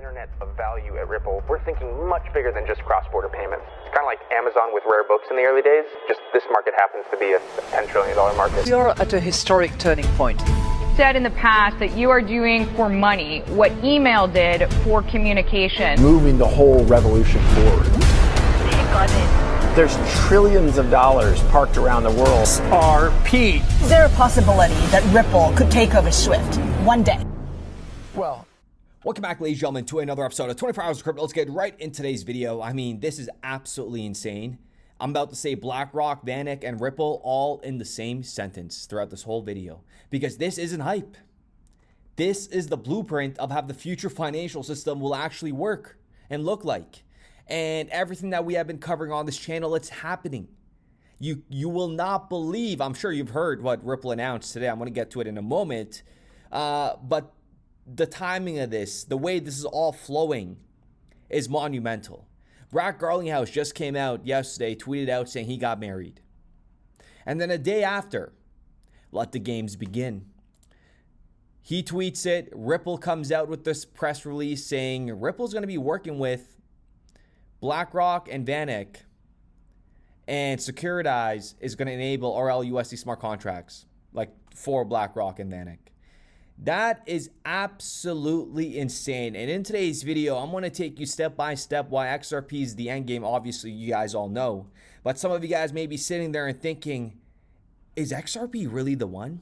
internet of value at Ripple, we're thinking much bigger than just cross-border payments. It's kind of like Amazon with rare books in the early days, just this market happens to be a $10 trillion market. We are at a historic turning point. Said in the past that you are doing for money what email did for communication. Moving the whole revolution forward. Take on it. There's trillions of dollars parked around the world. RP. Is there a possibility that Ripple could take over Swift one day? Well, welcome back, ladies and gentlemen, to another episode of 24 Hours of Crypto. Let's get right in today's video. I mean, this is absolutely insane. I'm about to say BlackRock, VanEck, and Ripple all in the same sentence throughout this whole video because this isn't hype. This is the blueprint of how the future financial system will actually work and look like. And everything that we have been covering on this channel, it's happening. You will not believe, I'm sure you've heard what Ripple announced today. I'm going to get to it in a moment. But the timing of this, the way this is all flowing is monumental. Brad Garlinghouse just came out yesterday, tweeted out saying he got married. And then a day after, let the games begin. He tweets it. Ripple comes out with this press release saying Ripple's going to be working with BlackRock and VanEck, and Securitize is going to enable RLUSD smart contracts like for BlackRock and VanEck. That is absolutely insane. And in today's video, I'm going to take you step by step why XRP is the end game. Obviously, you guys all know. But some of you guys may be sitting there and thinking, is XRP really the one?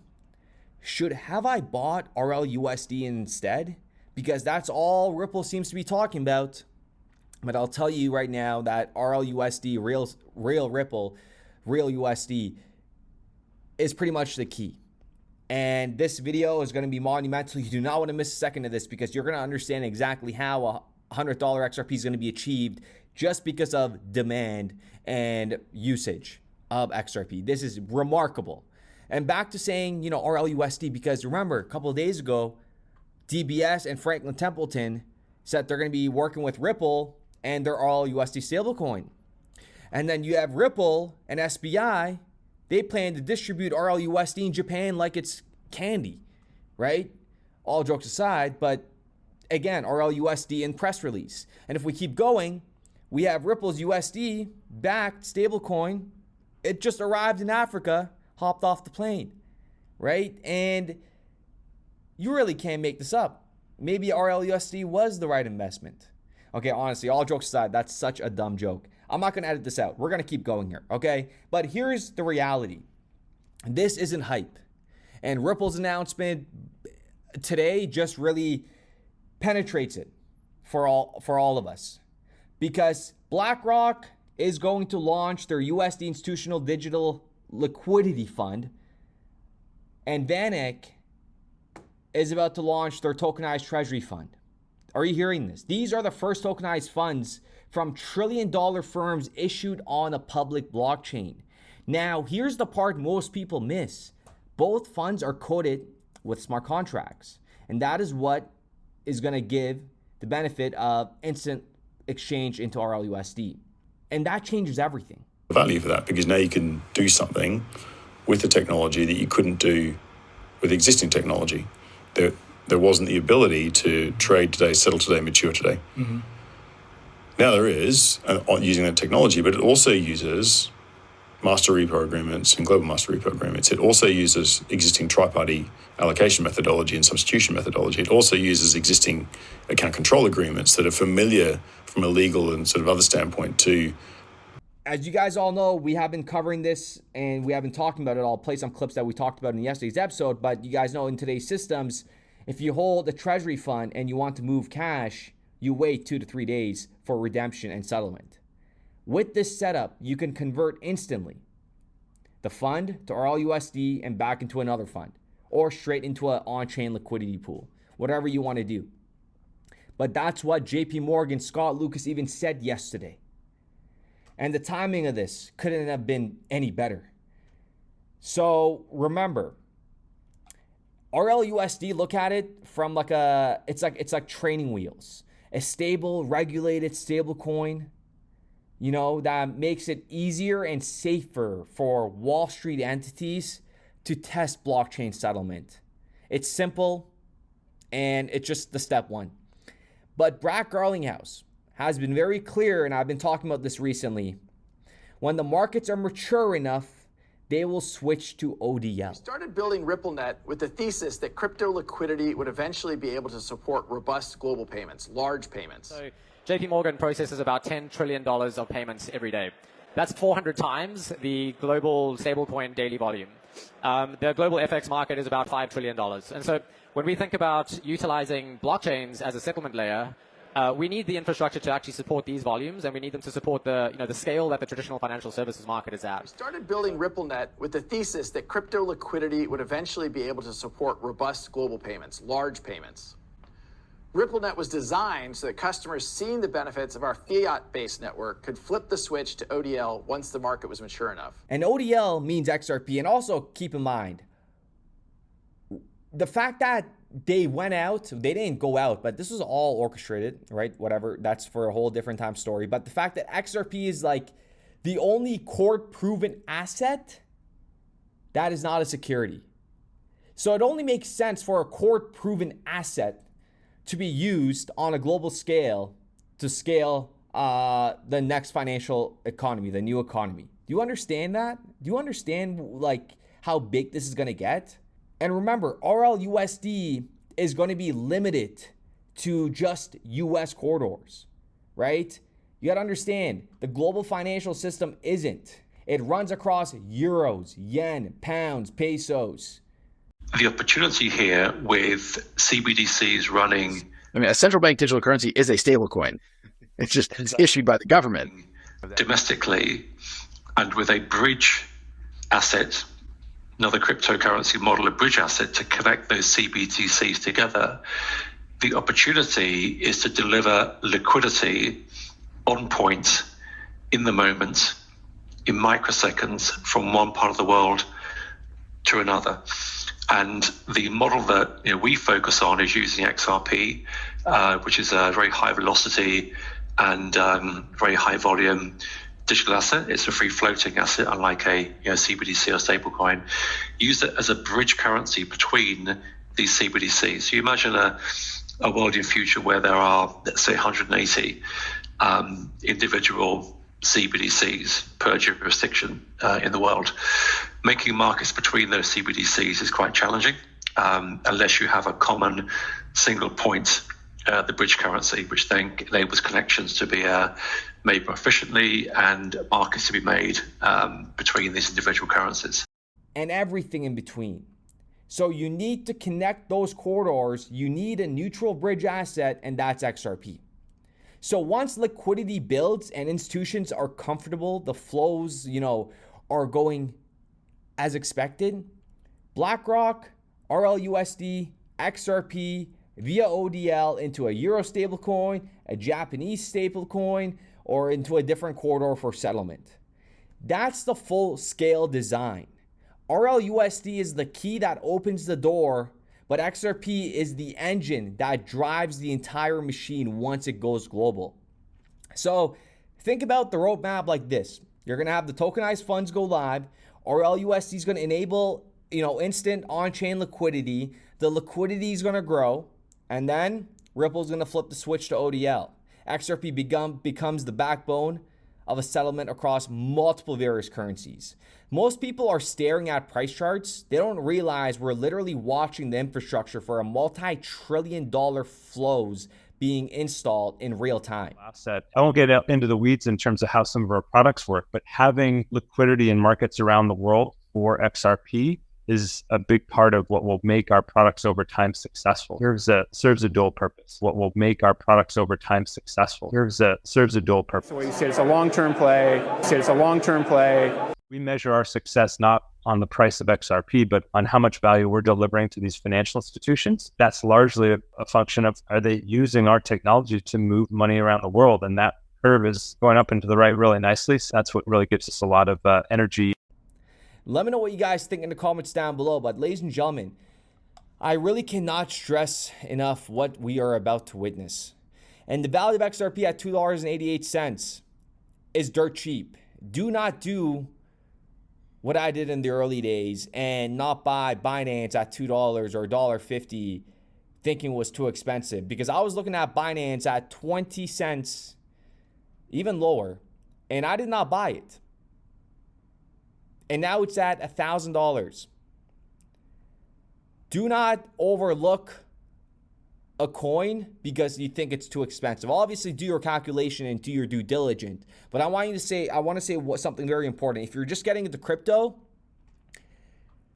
Have I bought RLUSD instead? Because that's all Ripple seems to be talking about. But I'll tell you right now that RLUSD, real Ripple, real USD is pretty much the key. And this video is going to be monumental. You do not want to miss a second of this because you're going to understand exactly how a $100 XRP is going to be achieved just because of demand and usage of XRP. This is remarkable. And back to saying, RLUSD, because remember, a couple of days ago, DBS and Franklin Templeton said they're going to be working with Ripple and their RLUSD stablecoin. And then you have Ripple and SBI. They plan to distribute RLUSD in Japan like it's candy, right? All jokes aside, but again, RLUSD in press release. And if we keep going, we have Ripple's USD backed stablecoin. It just arrived in Africa, hopped off the plane, right? And you really can't make this up. Maybe RLUSD was the right investment. Okay, honestly, all jokes aside, that's such a dumb joke. I'm not going to edit this out. We're going to keep going here, okay? But here's the reality. This isn't hype. And Ripple's announcement today just really penetrates it for all of us. Because BlackRock is going to launch their USD Institutional Digital Liquidity Fund. And VanEck is about to launch their tokenized treasury fund. Are you hearing this? These are the first tokenized funds from trillion-dollar firms issued on a public blockchain. Now, here's the part most people miss. Both funds are coded with smart contracts, and that is what is going to give the benefit of instant exchange into RLUSD. And that changes everything. Value for that, because now you can do something with the technology that you couldn't do with existing technology. There wasn't the ability to trade today, settle today, mature today. Mm-hmm. Now there is, using that technology, but it also uses master repo agreements and global master repo agreements. It also uses existing tri-party allocation methodology and substitution methodology. It also uses existing account control agreements that are familiar from a legal and sort of other standpoint to. As you guys all know, we have been covering this and we have been talking about it. I'll play some clips that we talked about in yesterday's episode, but you guys know in today's systems, if you hold a treasury fund and you want to move cash, you wait 2 to 3 days for redemption and settlement. With this setup, you can convert instantly the fund to RLUSD and back into another fund or straight into an on-chain liquidity pool, whatever you want to do. But that's what JP Morgan, Scott Lucas even said yesterday. And the timing of this couldn't have been any better. So remember, RLUSD, look at it from it's like training wheels. A stable, regulated stable coin, that makes it easier and safer for Wall Street entities to test blockchain settlement. It's simple and it's just the step one. But Brad Garlinghouse has been very clear, and I've been talking about this recently. When the markets are mature enough, they will switch to ODL. We started building RippleNet with the thesis that crypto liquidity would eventually be able to support robust global payments, large payments. So JP Morgan processes about $10 trillion of payments every day. That's 400 times the global stablecoin daily volume. The global FX market is about $5 trillion. And so when we think about utilizing blockchains as a settlement layer, we need the infrastructure to actually support these volumes, and we need them to support the scale that the traditional financial services market is at. We started building RippleNet with the thesis that crypto liquidity would eventually be able to support robust global payments, large payments. RippleNet was designed so that customers seeing the benefits of our fiat-based network could flip the switch to ODL once the market was mature enough. And ODL means XRP. And also keep in mind, the fact that they went out, they didn't go out, but this was all orchestrated, right? Whatever, that's for a whole different time story. But the fact that XRP is like the only court-proven asset, that is not a security. So it only makes sense for a court-proven asset to be used on a global scale to scale the next financial economy, the new economy. Do you understand that? Do you understand like how big this is going to get? And remember, RLUSD is going to be limited to just US corridors, right? You got to understand, the global financial system isn't. It runs across euros, yen, pounds, pesos. The opportunity here with CBDCs running... I mean, a central bank digital currency is a stablecoin. It's just issued by the government. Domestically, and with a bridge asset, another cryptocurrency model, a bridge asset to connect those CBDCs together, the opportunity is to deliver liquidity on point, in the moment, in microseconds, from one part of the world to another. And the model that we focus on is using XRP, which is a very high velocity and very high volume digital asset. It's a free floating asset, unlike a CBDC or stablecoin. Use it as a bridge currency between these CBDCs. So you imagine a world in future where there are, let's say, 180 individual CBDCs per jurisdiction in the world. Making markets between those CBDCs is quite challenging unless you have a common single point, the bridge currency, which then enables connections to be made more efficiently and markets to be made between these individual currencies. And everything in between. So you need to connect those corridors. You need a neutral bridge asset, and that's XRP. So once liquidity builds and institutions are comfortable, the flows, are going as expected, BlackRock, RLUSD, XRP, via ODL into a Euro stablecoin, a Japanese stablecoin, or into a different corridor for settlement. That's the full scale design. RLUSD is the key that opens the door, but XRP is the engine that drives the entire machine once it goes global. So think about the roadmap like this. You're going to have the tokenized funds go live. RLUSD is going to enable, instant on-chain liquidity. The liquidity is going to grow, and then Ripple is going to flip the switch to ODL. XRP becomes the backbone of a settlement across multiple various currencies. Most people are staring at price charts. They don't realize we're literally watching the infrastructure for a multi-trillion-dollar flows being installed in real time. Asset. I won't get into the weeds in terms of how some of our products work, but having liquidity in markets around the world for XRP is a big part of what will make our products over time successful. Serves a dual purpose. What will make our products over time successful serves a dual purpose. So you say it's a long-term play. We measure our success not on the price of XRP, but on how much value we're delivering to these financial institutions. That's largely a function of, are they using our technology to move money around the world? And that curve is going up into the right really nicely. So that's what really gives us a lot of energy. Let me know what you guys think in the comments down below. But ladies and gentlemen, I really cannot stress enough what we are about to witness. And the value of XRP at $2.88 is dirt cheap. Do not do what I did in the early days and not buy Binance at $2 or $1.50 thinking it was too expensive, because I was looking at Binance at 20 cents, even lower, and I did not buy it. And now it's at $1,000. Do not overlook a coin because you think it's too expensive. Obviously, do your calculation and do your due diligence. But I want to say something very important. If you're just getting into crypto,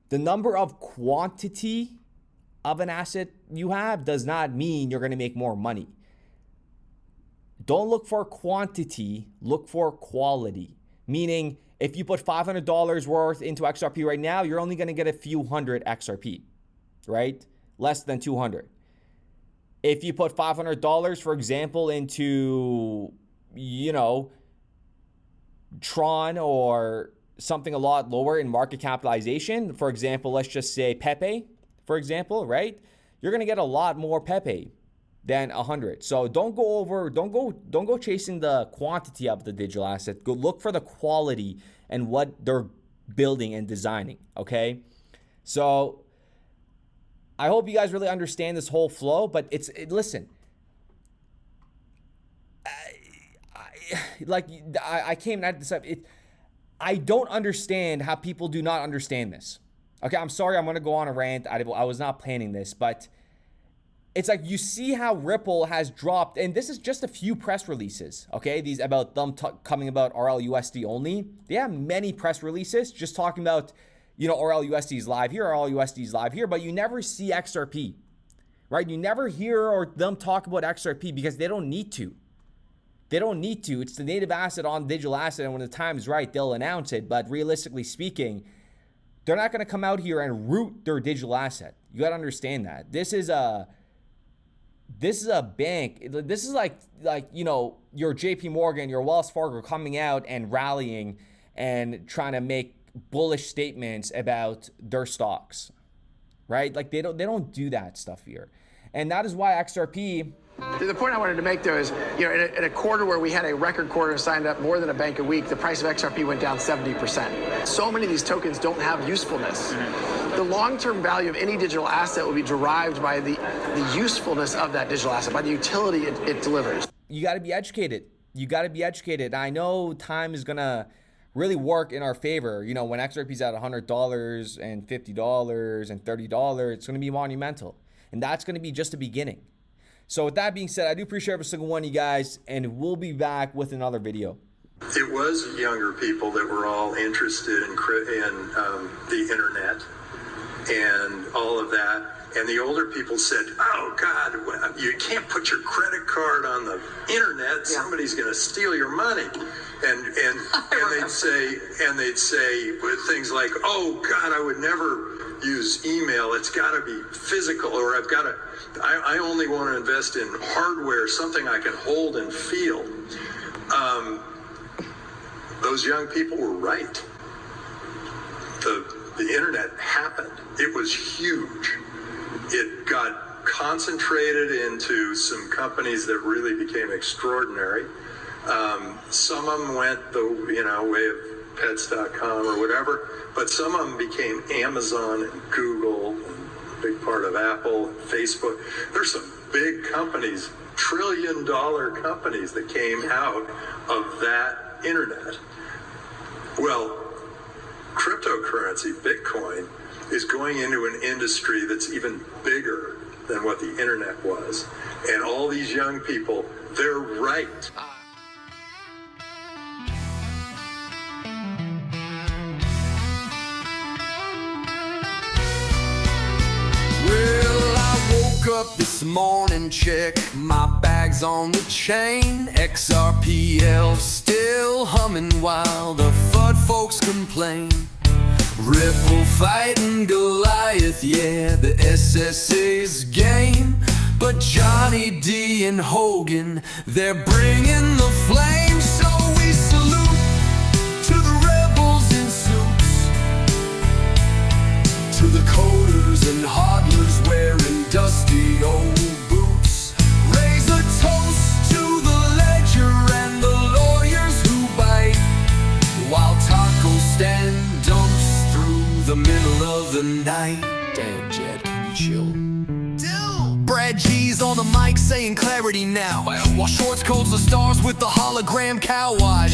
the number of quantity of an asset you have does not mean you're going to make more money. Don't look for quantity, look for quality. Meaning, if you put $500 worth into XRP right now, you're only going to get a few hundred XRP, right? Less than 200. If you put $500, for example, into, Tron or something a lot lower in market capitalization, for example, let's just say Pepe, for example, right? You're going to get a lot more Pepe than 100. So don't go chasing the quantity of the digital asset. Go look for the quality and what they're building and designing, okay? So I hope you guys really understand this whole flow, but listen, I came at this up. I don't understand how people do not understand this. Okay, I'm sorry, I'm going to go on a rant. I was not planning this, but it's like you see how Ripple has dropped, and this is just a few press releases, okay? These about them coming about RLUSD only. They have many press releases just talking about, RLUSD is live here, RLUSD is live here, but you never see XRP, right? You never hear them talk about XRP because they don't need to. They don't need to. It's the native asset on digital asset, and when the time is right, they'll announce it. But realistically speaking, they're not going to come out here and root their digital asset. You got to understand that. This is a bank. This is like your JP Morgan, your Wells Fargo coming out and rallying and trying to make bullish statements about their stocks, right? Like they don't do that stuff here. And that is why XRP. The point I wanted to make, though, is, in a quarter where we had a record quarter signed up more than a bank a week, the price of XRP went down 70%. So many of these tokens don't have usefulness. The long-term value of any digital asset will be derived by the usefulness of that digital asset, by the utility it delivers. You got to be educated. You got to be educated. I know time is going to really work in our favor. When XRP is at $100 and $50 and $30, it's going to be monumental. And that's going to be just the beginning. So with that being said, I do appreciate every single one of you guys, and we'll be back with another video. It was younger people that were all interested in the internet and all of that. And the older people said, oh, God, you can't put your credit card on the internet. Somebody's going to steal your money. And they'd say with things like, oh, God, I would never use email. It's got to be physical, or I only want to invest in hardware, something I can hold and feel. Those young people were right. The internet happened. It was huge. It got concentrated into some companies that really became extraordinary. Some of them went the way of pets.com or whatever, but some of them became Amazon and Google, and a big part of Apple and Facebook. There's some big companies, trillion-dollar companies that came out of that internet. Well, cryptocurrency, Bitcoin, is going into an industry that's even bigger than what the internet was. And all these young people, they're right. Well, I woke up this morning, check my bags on the chain. XRPL still humming while the FUD folks complain. Ripple fighting Goliath, yeah, the SSA's game. But Johnny D and Hogan, they're bringing the flame. So we salute to the rebels in suits, to the coders and hodlers wearing dusty old boots. Raise a toast to the ledger and the lawyers who bite, while taco stand dumps through the middle of the night. Damn, Jed, can you chill? Break is on the mic saying clarity now, while Shorts calls the stars with the hologram cow watch.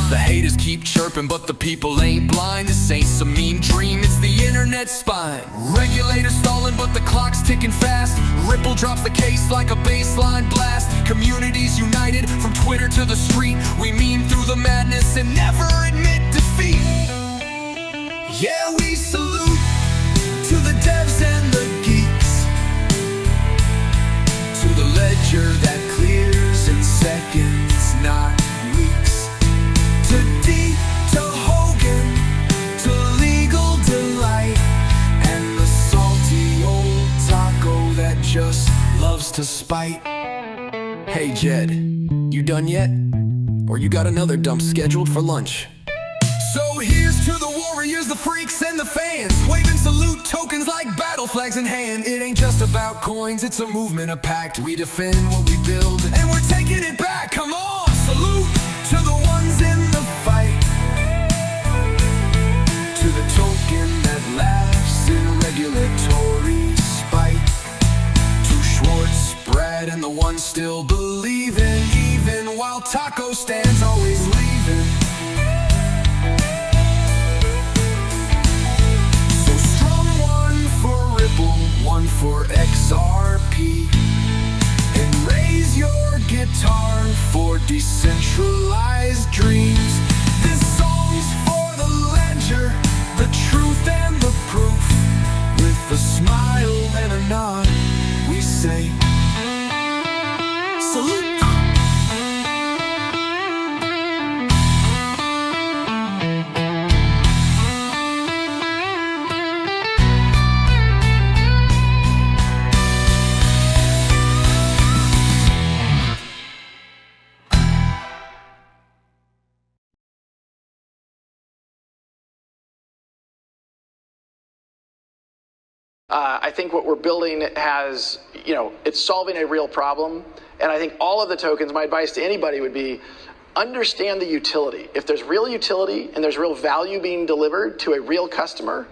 The haters keep chirping, but the people ain't blind. This ain't some mean dream, it's the internet spine. Regulators stalling, but the clock's ticking fast. Ripple drops the case like a baseline blast. Communities united, from Twitter to the street. We meme through the madness and never admit defeat. Yeah, we salute to the devs and the geeks, to the ledger that clears in seconds, not weeks. To D, to Hogan, to Legal Delight, and the salty old taco that just loves to spite. Hey Jed, you done yet? Or you got another dump scheduled for lunch? So here's to the warriors, the freaks, and the fans, waving salute tokens like battle flags in hand. It ain't just about coins, it's a movement, a pact. We defend what we build, and we're taking it back. Come on, salute to the ones in the fight, to the token that laughs in regulatory spite, to Schwartz, Brad, and the ones still believing, even while Taco stands always leaving. So strong one for Ripple, one for XRP, and raise your guitar for decentralized dreams. This song's for the ledger, the truth and the proof. With a smile and a nod, we say salute. I think what we're building has, it's solving a real problem. And I think all of the tokens, my advice to anybody would be, understand the utility. If there's real utility and there's real value being delivered to a real customer,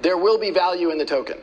there will be value in the token.